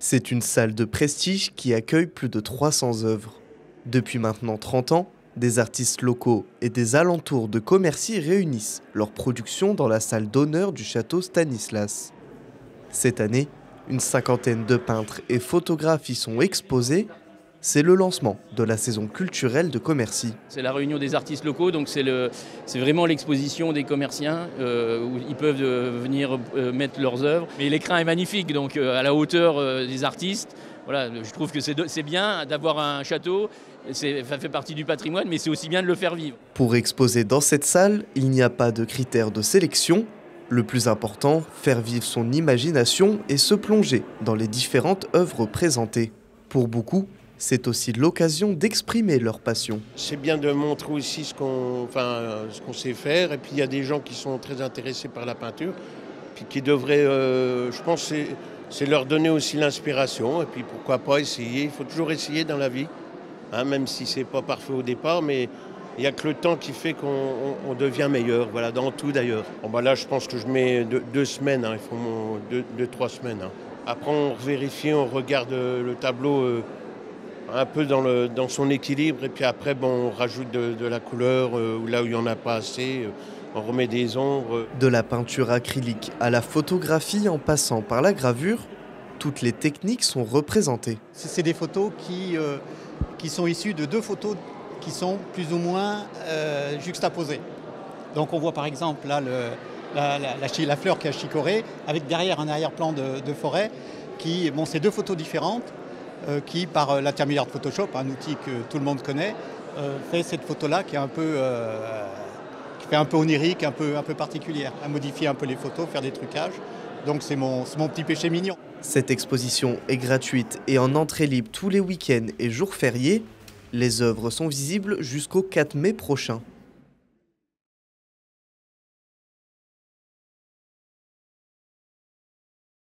C'est une salle de prestige qui accueille plus de 300 œuvres. Depuis maintenant 30 ans, des artistes locaux et des alentours de Commercy réunissent leurs productions dans la salle d'honneur du château Stanislas. Cette année, une cinquantaine de peintres et photographes y sont exposés. C'est le lancement de la saison culturelle de Commercy. C'est la réunion des artistes locaux, donc c'est vraiment l'exposition des commerciens où ils peuvent venir mettre leurs œuvres. Mais l'écrin est magnifique, donc à la hauteur des artistes. Voilà, je trouve que c'est bien d'avoir un château, ça fait partie du patrimoine, mais c'est aussi bien de le faire vivre. Pour exposer dans cette salle, il n'y a pas de critères de sélection. Le plus important, faire vivre son imagination et se plonger dans les différentes œuvres présentées. Pour beaucoup, c'est aussi l'occasion d'exprimer leur passion. C'est bien de montrer aussi ce qu'on sait faire. Et puis il y a des gens qui sont très intéressés par la peinture, puis qui devraient, je pense, c'est leur donner aussi l'inspiration. Et puis pourquoi pas essayer. Il faut toujours essayer dans la vie, hein, même si c'est pas parfait au départ, mais il n'y a que le temps qui fait qu'on devient meilleur. Voilà, dans tout d'ailleurs. Bon, là, je pense que je mets 2 semaines. Hein, il faut 2-3 semaines. Hein. Après, on vérifie, on regarde le tableau. Un peu dans son équilibre, et puis après on rajoute de la couleur là où il n'y en a pas assez, on remet des ombres. De la peinture acrylique à la photographie en passant par la gravure, toutes les techniques sont représentées. C'est des photos qui sont issues de 2 photos qui sont plus ou moins juxtaposées. Donc on voit par exemple là la fleur qui a chicoré, avec derrière un arrière-plan de forêt, c'est 2 photos différentes. Qui, par l'intermédiaire de Photoshop, un outil que tout le monde connaît, fait cette photo-là qui fait un peu onirique, un peu particulière, à modifier un peu les photos, faire des trucages. Donc c'est mon petit péché mignon. Cette exposition est gratuite et en entrée libre tous les week-ends et jours fériés. Les œuvres sont visibles jusqu'au 4 mai prochain.